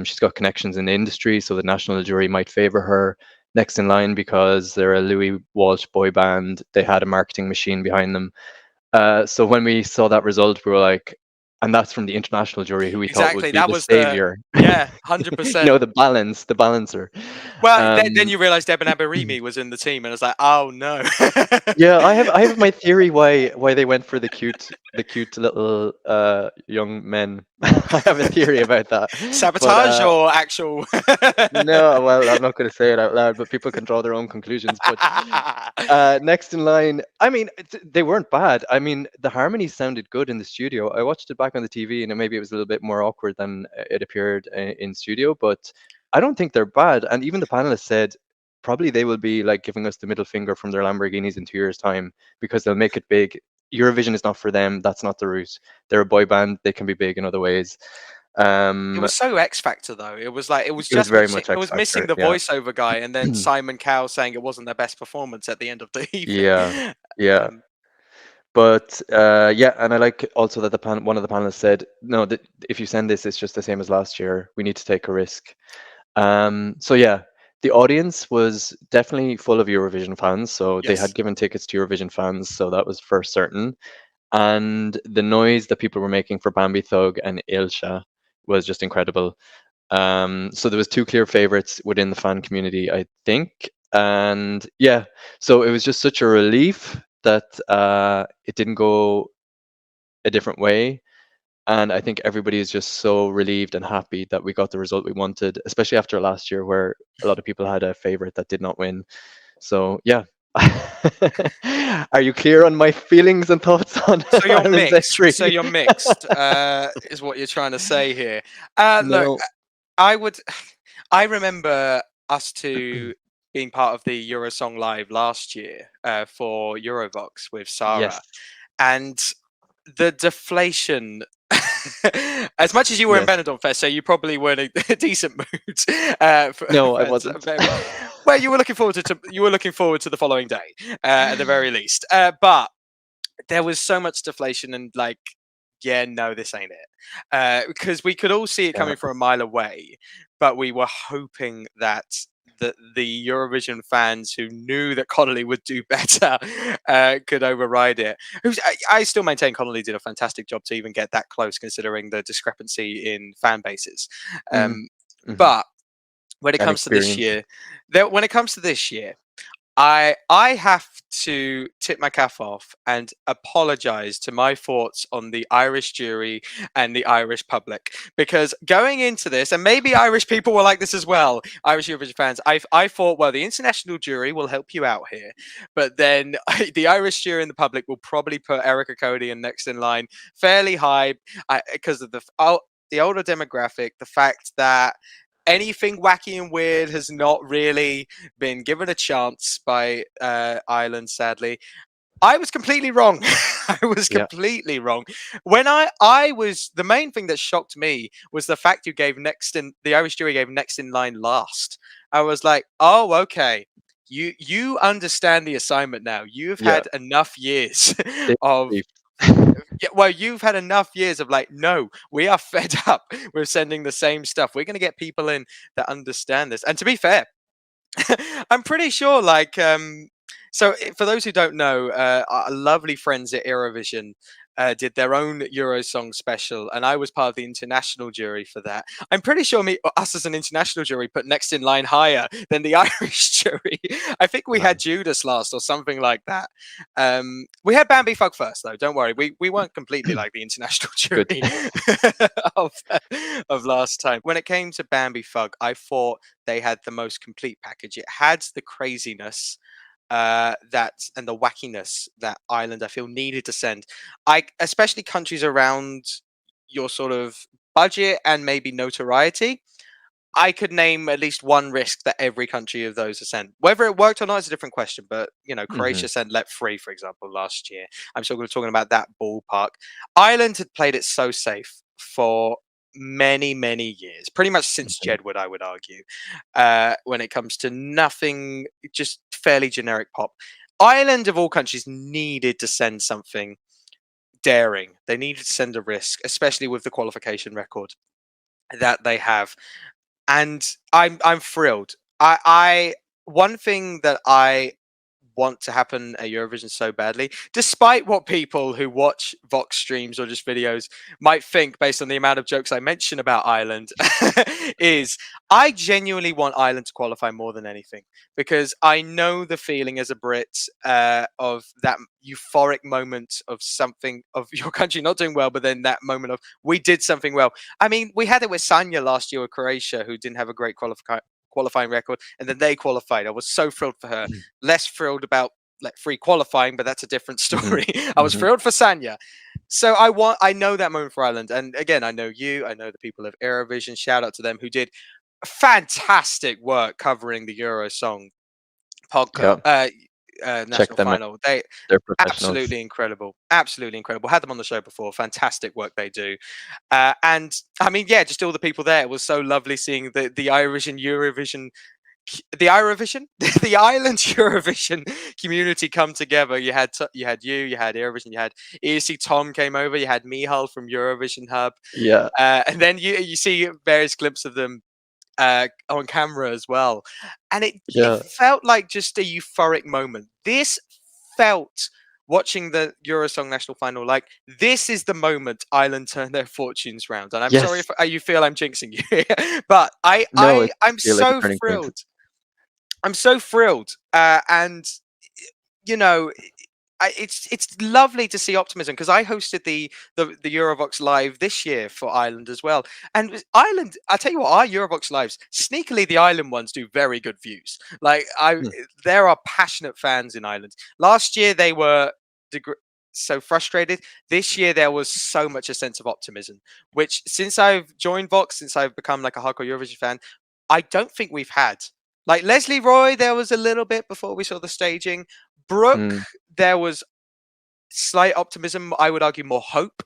She's got connections in the industry, so the national jury might favour her. Next in Line, because they're a Louis Walsh boy band. They had a marketing machine behind them. So when we saw that result, we were like, and that's from the international jury, who we thought would be the savior. Yeah, 100%. The balancer. Well, then you realised Deben Aberimi was in the team, and I was like, oh no. Yeah, I have my theory why they went for the cute little young men. I have a theory about that. Sabotage or actual? No, well, I'm not going to say it out loud, but people can draw their own conclusions. But Next in Line, I mean, they weren't bad. I mean, the harmonies sounded good in the studio. I watched it back on the TV, and maybe it was a little bit more awkward than it appeared in studio, but I don't think they're bad. And even the panelists said probably they will be like giving us the middle finger from their Lamborghinis in 2 years' time, because they'll make it big. Eurovision is not for them. That's not the route. They're a boy band. They can be big in other ways. It was so X Factor though. It was like it was very much. It was missing the voiceover guy, and then Simon Cowell saying it wasn't their best performance at the end of the evening. Yeah. But yeah, and I like also that one of the panelists said, no, that if you send this, it's just the same as last year. We need to take a risk. So yeah, the audience was definitely full of Eurovision fans. So they had given tickets to Eurovision fans, so that was for certain. And the noise that people were making for Bambi Thug and Ilsha was just incredible. So there was 2 clear favorites within the fan community, I think. And yeah, so it was just such a relief that it didn't go a different way. And I think everybody is just so relieved and happy that we got the result we wanted, especially after last year where a lot of people had a favorite that did not win. So yeah. Are you clear on my feelings and thoughts on So you're mixed. So you're mixed, is what you're trying to say here. Look, I remember us two being part of the Eurosong Live last year for Eurovoxx with Sarah, and the deflation. As much as you were in Benidorm Fest, so you probably were in a decent mood. No, I wasn't. Well, you were looking forward to the following day, at the very least. But there was so much deflation, and like, yeah, no, this ain't it. Because we could all see it coming from a mile away, but we were hoping that the Eurovision fans who knew that Connolly would do better could override it. I still maintain Connolly did a fantastic job to even get that close, considering the discrepancy in fan bases. But when it comes to this year, I have to tip my cap off and apologize to my thoughts on the Irish jury and the Irish public, because going into this, and maybe Irish people were like this as well, Irish Eurovision fans, I thought, well, the international jury will help you out here, but then the Irish jury and the public will probably put Erica Cody and Next in Line fairly high because of the older demographic, the fact that anything wacky and weird has not really been given a chance by Ireland, sadly. I was completely wrong. I was completely wrong. When I was, the main thing that shocked me was the fact the Irish jury gave Next in Line last. I was like, oh, okay. you understand the assignment now. You've Yeah. had enough years They- of they- yeah, well, you've had enough years of like, no, we are fed up. We're sending the same stuff. We're going to get people in that understand this. And to be fair, I'm pretty sure, like, for those who don't know, our lovely friends at Eurovision did their own Eurosong special, and I was part of the international jury for that. I'm pretty sure us as an international jury put next in line higher than the Irish jury. I think we had Judas last or something like that. We had Bambi Fug first, though. Don't worry, we weren't completely like the international jury of last time. When it came to Bambi Fug, I thought they had the most complete package. It had the craziness and the wackiness that Ireland, I feel, needed to send. Especially countries around your sort of budget and maybe notoriety. I could name at least one risk that every country of those has sent. Whether it worked or not is a different question. But Croatia sent Let Free, for example, last year. I'm still talking about that ballpark. Ireland had played it so safe for many, many years, pretty much since Jedward, I would argue, when it comes to nothing, just fairly generic pop. Ireland, of all countries, needed to send something daring. They needed to send a risk, especially with the qualification record that they have. And I'm thrilled. I one thing that I want to happen at Eurovision so badly, despite what people who watch Vox streams or just videos might think based on the amount of jokes I mention about Ireland, is I genuinely want Ireland to qualify more than anything, because I know the feeling as a Brit of that euphoric moment of something, of your country not doing well, but then that moment of we did something well. I mean, we had it with Sanya last year with Croatia, who didn't have a great qualifying record, and then they qualified. I was so thrilled for her. Less thrilled about Let Free qualifying, but that's a different story. I was thrilled for Sanya. So I know that moment for Ireland. And again, I know the people of Eurovision. Shout out to them, who did fantastic work covering the Eurosong podcast. National final. They're professionals. Absolutely incredible. Had them on the show before. Fantastic work they do. And I mean, yeah, just all the people there. It was so lovely seeing the Ireland Eurovision community come together. You had Eurovision, you had ESC Tom came over, you had Mihal from Eurovision Hub. Yeah. And then you see various glimpses of them on camera as well, and it felt like just a euphoric moment. This felt, watching the Eurosong national final, like this is the moment Ireland turn their fortunes round. And I'm sorry if you feel I'm jinxing you, but I'm so thrilled. I'm so thrilled, and it's lovely to see optimism, because I hosted the Eurovoxx Live this year for Ireland as well. And Ireland, I tell you what, our Eurovoxx Lives, sneakily the Ireland ones do very good views. Like there are passionate fans in Ireland. Last year they were so frustrated. This year there was so much a sense of optimism, which since I've joined Vox, since I've become like a hardcore Eurovision fan, I don't think we've had. Like Leslie Roy, there was a little bit before we saw the staging. Brooke, there was slight optimism, I would argue more hope.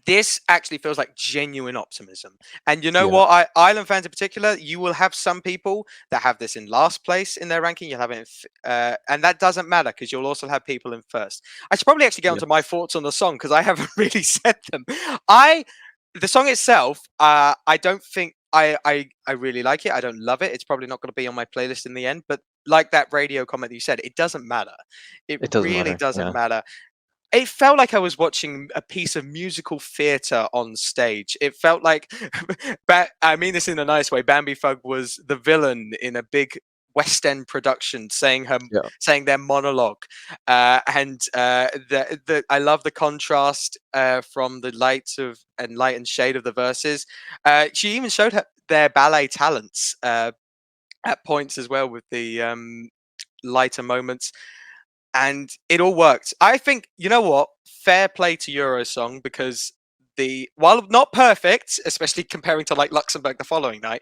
This actually feels like genuine optimism. And you know what, Ireland fans in particular, you will have some people that have this in last place in their ranking. You'll have it and that doesn't matter, because you'll also have people in first. I should probably actually get onto my thoughts on the song, because I haven't really said them. The song itself, I don't think I really like it. I don't love it. It's probably not going to be on my playlist in the end, but like that radio comment that you said, it doesn't matter. It really doesn't matter. It felt like I was watching a piece of musical theatre on stage. It felt like, I mean this in a nice way, Bambi Fug was the villain in a big West End production, saying their monologue, and I love the contrast from the light and shade of the verses. She even showed their ballet talents at points as well, with the lighter moments, and it all worked. I think, you know what, fair play to Eurosong, because while not perfect, especially comparing to like Luxembourg the following night,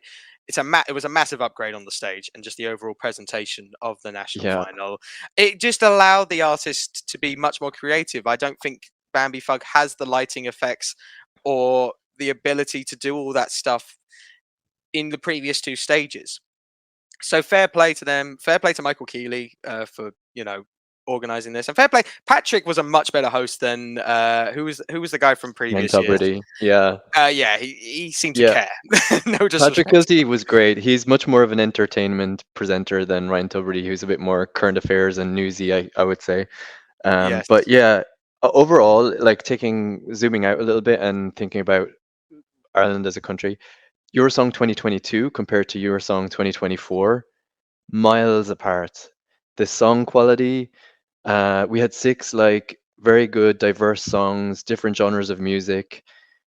it was a massive upgrade on the stage, and just the overall presentation of the national final. It just allowed the artist to be much more creative. I don't think Bambi Fug has the lighting effects or the ability to do all that stuff in the previous two stages. So fair play to them. Fair play to Michael Keeley for organizing this, and fair play. Patrick was a much better host than who was the guy from Ryan previous years. Tubridy. Yeah. Yeah, he seemed to Yeah. care. No Patrick disrespect. Kilty was great. He's much more of an entertainment presenter than Ryan Tubridy, who's a bit more current affairs and newsy, I would say. Yes. But yeah, overall, like zooming out a little bit and thinking about Ireland as a country, Eurosong 2022 compared to Eurosong 2024, miles apart. The song quality, we had 6 like very good, diverse songs, different genres of music.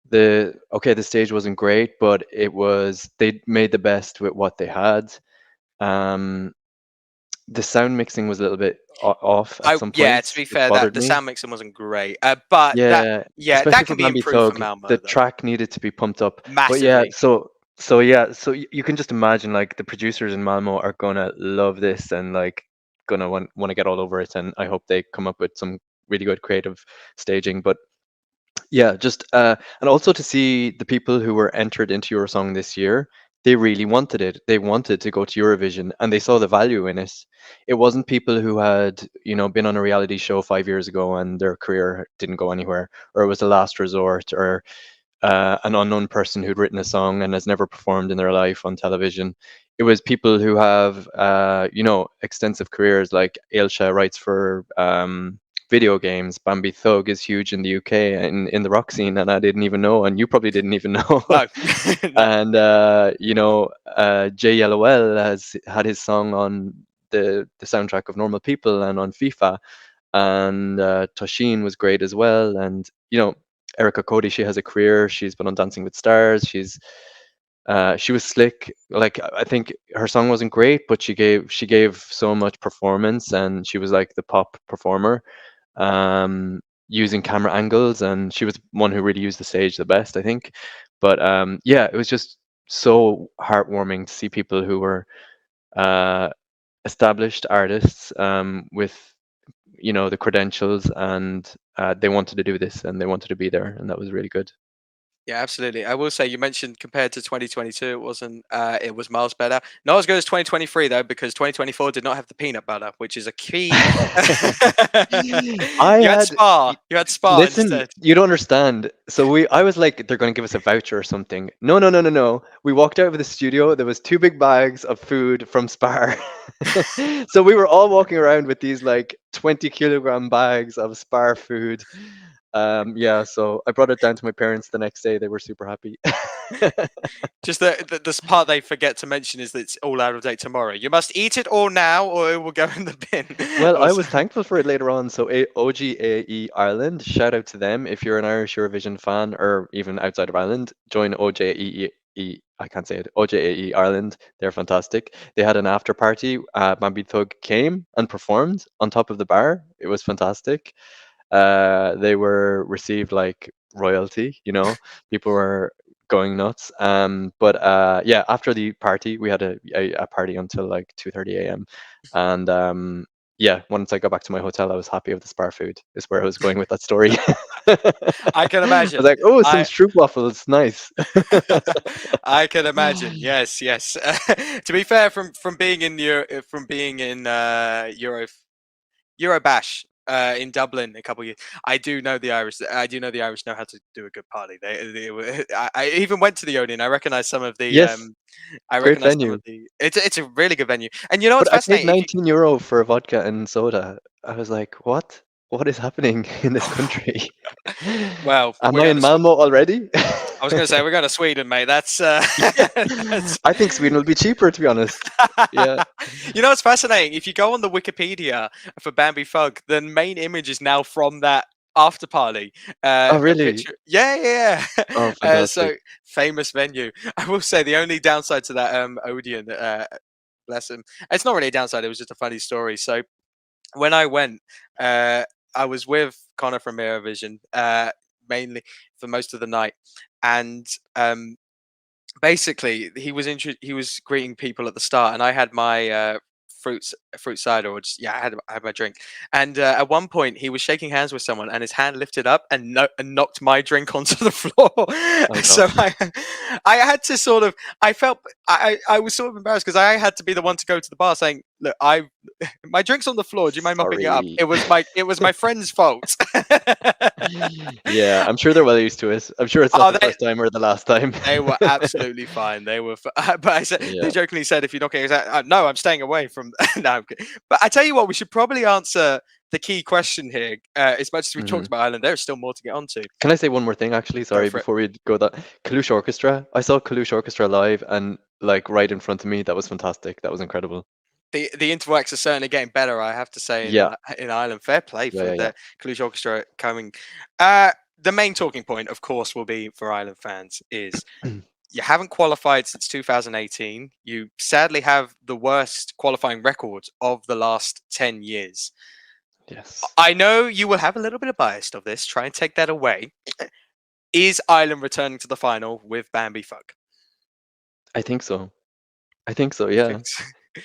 The stage wasn't great, but they made the best with what they had. The sound mixing was a little bit off at some Yeah, points, to be which fair, that bothered the me. sound mixing wasn't great. But Yeah, that especially for can be Bambi improved for Thug, MALMÖ the though. track needed to be pumped up. But yeah, Massively. so you can just imagine like the producers in Malmo are gonna love this and like gonna want to get all over it, and I hope they come up with some really good creative staging. But yeah, just and also to see the people who were entered into Eurosong this year, they really wanted it. They wanted to go to Eurovision, and they saw the value in it. It wasn't people who had, been on a reality show 5 years ago and their career didn't go anywhere, or it was a last resort, or an unknown person who'd written a song and has never performed in their life on television. It was people who have, extensive careers. Like Ailsa writes for video games. Bambi Thug is huge in the UK in the rock scene, and I didn't even know, and you probably didn't even know. No. No. And Jay Yellowell has had his song on the soundtrack of Normal People and on FIFA, and Tosheen was great as well. And Erica Cody, she has a career. She's been on Dancing with Stars. She was slick. Like, I think her song wasn't great, but she gave so much performance, and she was like the pop performer, using camera angles, and she was one who really used the stage the best, I think. But yeah, it was just so heartwarming to see people who were established artists, with the credentials, and they wanted to do this and they wanted to be there, and that was really good. Yeah, absolutely. I will say you mentioned compared to 2022, it wasn't. It was miles better. Not as good as 2023 though, because 2024 did not have the peanut butter, which is a key. You had Spa. You had Spa Listen, instead. you don't understand. So I was like, they're going to give us a voucher or something. No, no, no, no, no. We walked out of the studio. There was 2 big bags of food from Spar. So we were all walking around with these like 20-kilogram bags of Spar food. Yeah, so I brought it down to my parents the next day. They were super happy. Just the part they forget to mention is that it's all out of date tomorrow. You must eat it all now, or it will go in the bin. Well, I was thankful for it later on. So OGAE Ireland, shout out to them. If you're an Irish Eurovision fan, or even outside of Ireland, join OJEE. I can't say it. OJAE Ireland. They're fantastic. They had an after party. Bambi Thug came and performed on top of the bar. It was fantastic. They were received like royalty. People were going nuts. But yeah, after the party, we had a party until like 2:30 a.m. And yeah, once I got back to my hotel, I was happy with the Spar food. Is where I was going with that story. I can imagine. I was like, oh, some stroop waffles, nice. I can imagine. Yes, yes. To be fair, from being in Eurobash in Dublin a couple of years, I do know the Irish. I do know the Irish know how to do a good party. I even went to the Odeon. I recognize some of the. Yes, I great recognize some venue. of the. It's a really good venue, and you know what's But I paid fascinating? 19 euro for a vodka and soda. I was like, what? What is happening in this country? Well, am we're I in going to Malmo already? I was going to say we're going to Sweden, mate. That's. That's I think Sweden will be cheaper, to be honest. Yeah. You know what's fascinating? If you go on the Wikipedia for Bambi Thug, the main image is now from that after party. Oh, A really? picture. Yeah, yeah. Oh, So fantastic. famous venue. I will say the only downside to that Odeon, bless him. It's not really a downside. It was just a funny story. So when I went, I was with Connor from Eurovision, mainly for most of the night, and basically he was greeting people at the start, and I had my fruit cider, or just I had my drink. And at one point, he was shaking hands with someone, and his hand lifted up and knocked my drink onto the floor. So gosh. I had to sort of, I was sort of embarrassed because I had to be the one to go to the bar saying, "Look, my drink's on the floor. Do you mind mopping it up?" Sorry. It was my friend's fault. Yeah, I'm sure they're well used to it. I'm sure it's not the first time or the last time. They were absolutely fine. They were, but I said, Yeah. they jokingly said, "If you're not getting that, no, I'm staying away from." No, I'm kidding. But I tell you what, we should probably answer the key question here. As much as we talked about Ireland, there's still more to get onto. Can I say one more thing, actually? Sorry, before we go that. Kalush Orchestra. I saw Kalush Orchestra live, and like right in front of me. That was fantastic. That was incredible. The interval acts are certainly getting better, I have to say. In Ireland, fair play for the Kalush Orchestra coming. The main talking point, of course, will be for Ireland fans is you haven't qualified since 2018. You sadly have the worst qualifying record of the last 10 years. Yes. I know you will have a little bit of bias of this. Try and take that away. Is Ireland returning to the final with Bambi Fug? I think so. Yeah.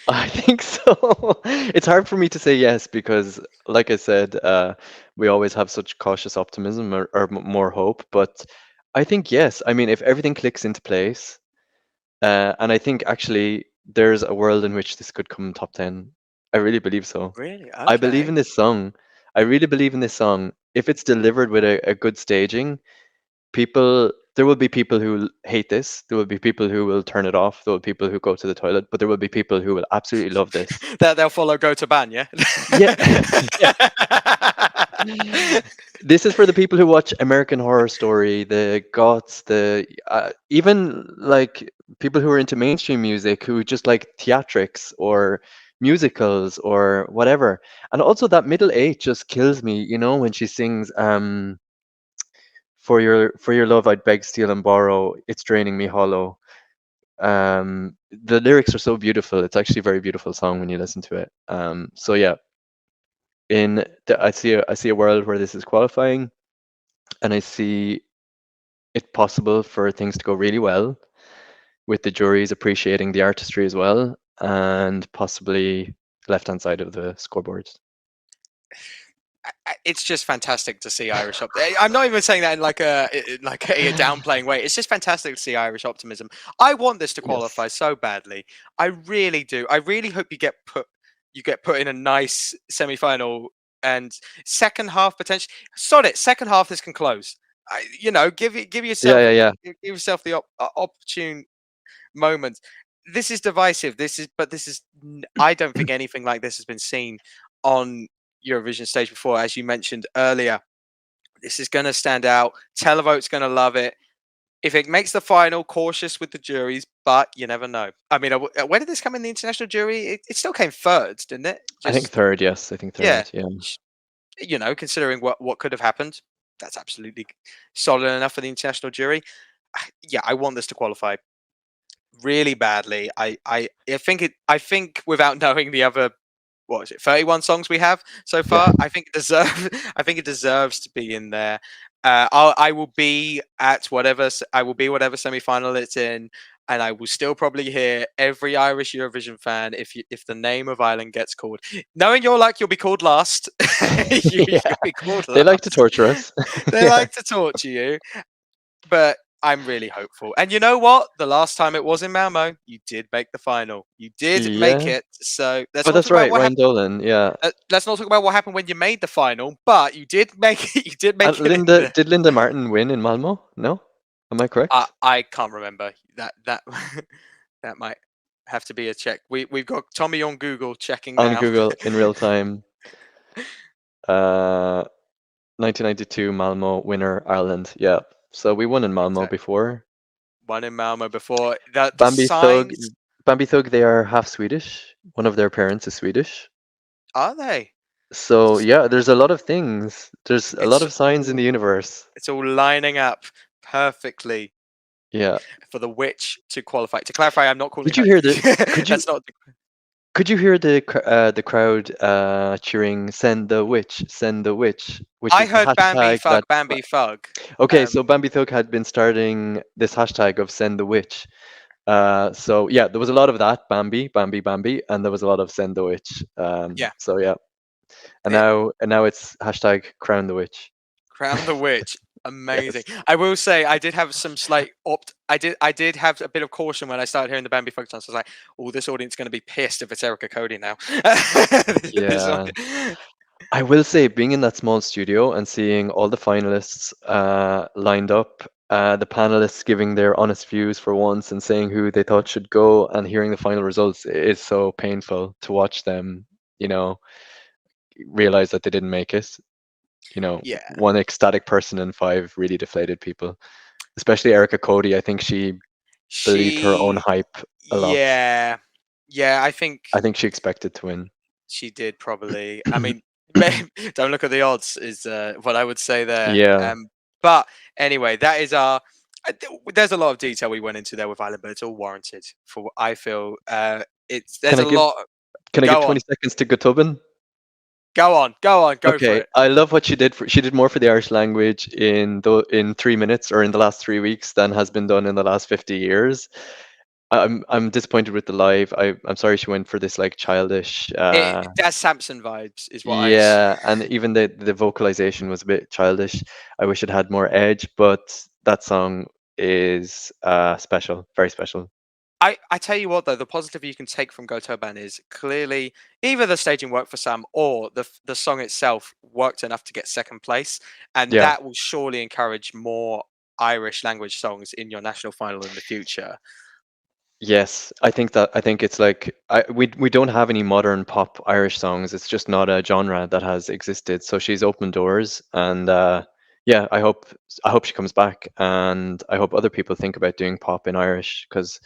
I think so. It's hard for me to say yes because, like I said, we always have such cautious optimism or more hope. But I think yes. I mean, if everything clicks into place, and I think actually there's a world in which this could come top 10. I really believe so. Really? Okay. I believe in this song. I really believe in this song. If it's delivered with a good staging, there will be people who hate this. There will be people who will turn it off. There will be people who go to the toilet, but there will be people who will absolutely love this. They'll follow Go to Ban, yeah? This is for the people who watch American Horror Story, the goths, even like people who are into mainstream music, who just like theatrics or musicals or whatever. And also that middle eight just kills me, when she sings For your love I'd beg, steal and borrow, it's draining me hollow. The lyrics are so beautiful. It's actually a very beautiful song when you listen to it. So yeah, I see a world where this is qualifying, and I see it possible for things to go really well, with the juries appreciating the artistry as well, and possibly left-hand side of the scoreboards. It's just fantastic to see Irish optimism. I'm not even saying that in like a downplaying way. It's just fantastic to see Irish optimism. I want this to qualify so badly. I really do. I really hope you get put in a nice semi-final and second half potentially. Sod it. Second half this can close. Give yourself give yourself the opportune moment. This is divisive. I don't think anything like this has been seen on Eurovision stage before. As you mentioned earlier, this is going to stand out. Televote's going to love it. If it makes the final, cautious with the juries, but you never know. I mean, where did this come in the international jury? It still came third, didn't it? I think third, yes. I think third, yeah. Considering what could have happened, that's absolutely solid enough for the international jury. Yeah, I want this to qualify really badly. I think without knowing the other, what is it, 31 songs we have so far, I think it deserves to be in there. I will be whatever semi-final it's in, and I will still probably hear every Irish Eurovision fan if the name of Ireland gets called. Knowing your luck, you'll be called last. You'll be called last. They like to torture us. They like to torture you, but I'm really hopeful. And you know what? The last time it was in MALMÖ, you did make the final. You did make it. So that's right, Ryan Dolan. Yeah. Let's not talk about what happened when you made the final, but you did make it. You did make it. Did Linda Martin win in MALMÖ? No, am I correct? I can't remember that. That might have to be a check. We've got Tommy on Google checking on Google in real time. 1992 MALMÖ winner Ireland. Yeah. So we won in MALMÖ before. Won in MALMÖ before. Bambi Thug, they are half Swedish. One of their parents is Swedish. Are they? So yeah, there's a lot of things. There's a lot of signs in the universe. It's all lining up perfectly. Yeah. For the witch to qualify. To clarify, I'm not calling. Did you hear the? Could you hear the crowd cheering "Send the witch, send the witch"? Which I heard Bambi Fug, Bambi Fug. Okay, so Bambi Thug had been starting this hashtag of "Send the witch," So yeah, there was a lot of that, Bambi, Bambi, Bambi, and there was a lot of Send the Witch. Yeah. So yeah, and It- now it's hashtag Crown the Witch. Crown the Witch. Amazing. Yes. I will say I did have some slight I did have a bit of caution when I started hearing the Bambi folk songs. I was like, oh, this audience is going to be pissed if it's Erica Cody now. This one- Yeah. I will say, being in that small studio and seeing all the finalists lined up, the panelists giving their honest views for once and saying who they thought should go, and hearing the final results is so painful to watch them, realize that they didn't make it. Yeah. One ecstatic person and five really deflated people, especially Erica Cody. I think she believed her own hype a lot. Yeah. Yeah, I think I think she expected to win. she did probably. I mean, don't look at the odds is what I would say there. Yeah. But anyway, that is our. There's a lot of detail we went into there with Ireland, but it's all warranted for what I feel. There's Can I a give- lot. Can I Go give 20 seconds to Gotubin? Go on, go for Okay, it. I love what she did. She did more for the Irish language in 3 minutes or in the last 3 weeks than has been done in the last 50 years. I'm disappointed with the live. I'm sorry she went for this like childish. That's Samson vibes, is what I. Yeah, and even the vocalization was a bit childish. I wish it had more edge, but that song is special, very special. I tell you what though, the positive you can take from Go Toban is clearly either the staging worked for Sam or the song itself worked enough to get second place, and Yeah. that will surely encourage more Irish language songs in your national final in the future. Yes, I think it's like we don't have any modern pop Irish songs. It's just not a genre that has existed. So she's opened doors, and yeah, I hope she comes back, and I hope other people think about doing pop in Irish, because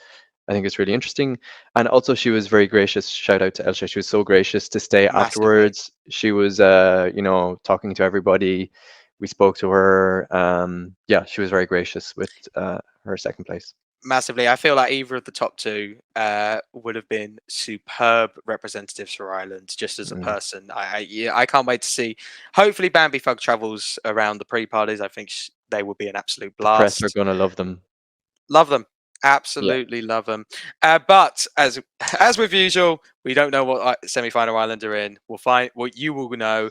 I think it's really interesting. And also, she was very gracious. Shout out to Elsha. She was so gracious to stay Massively. afterwards. She was, talking to everybody. We spoke to her. Yeah, she was very gracious with her second place. Massively. I feel like either of the top two would have been superb representatives for Ireland just as a person. I can't wait to see. Hopefully Bambi Fug travels around the pre-parties. I think they will be an absolute blast. Press are gonna love them. Love them. Absolutely love them. But as with usual, we don't know what semi-final Ireland are in. We'll find what you will know.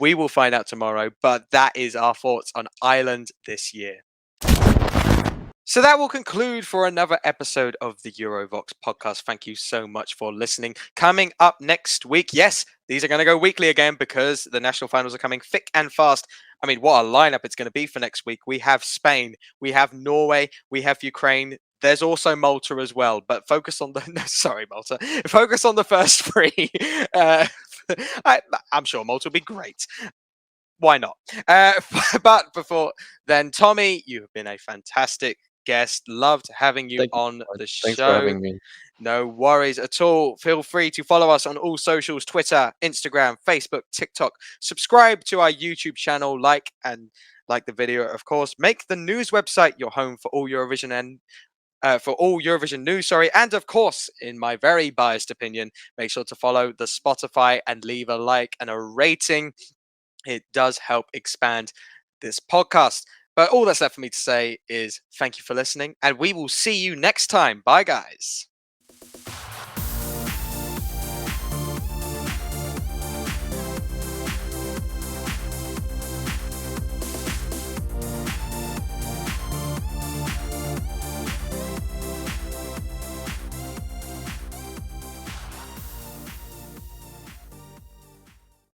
We will find out tomorrow. But that is our thoughts on Ireland this year. So that will conclude for another episode of the Eurovoxx podcast. Thank you so much for listening. Coming up next week, yes, these are going to go weekly again because the national finals are coming thick and fast. I mean, what a lineup it's going to be for next week. We have Spain, we have Norway, we have Ukraine. There's also Malta as well, but focus on Malta. Focus on the first three. I'm sure Malta will be great. Why not? But before then, Tommy, you have been a fantastic guest. Loved having you on the show. Thanks for having me. No worries at all. Feel free to follow us on all socials: Twitter, Instagram, Facebook, TikTok. Subscribe to our YouTube channel, like the video, of course. Make the news website your home for all Eurovision news, and of course, in my very biased opinion, make sure to follow the Spotify and leave a like and a rating. It does help expand this podcast. But all that's left for me to say is thank you for listening, and we will see you next time. Bye, guys.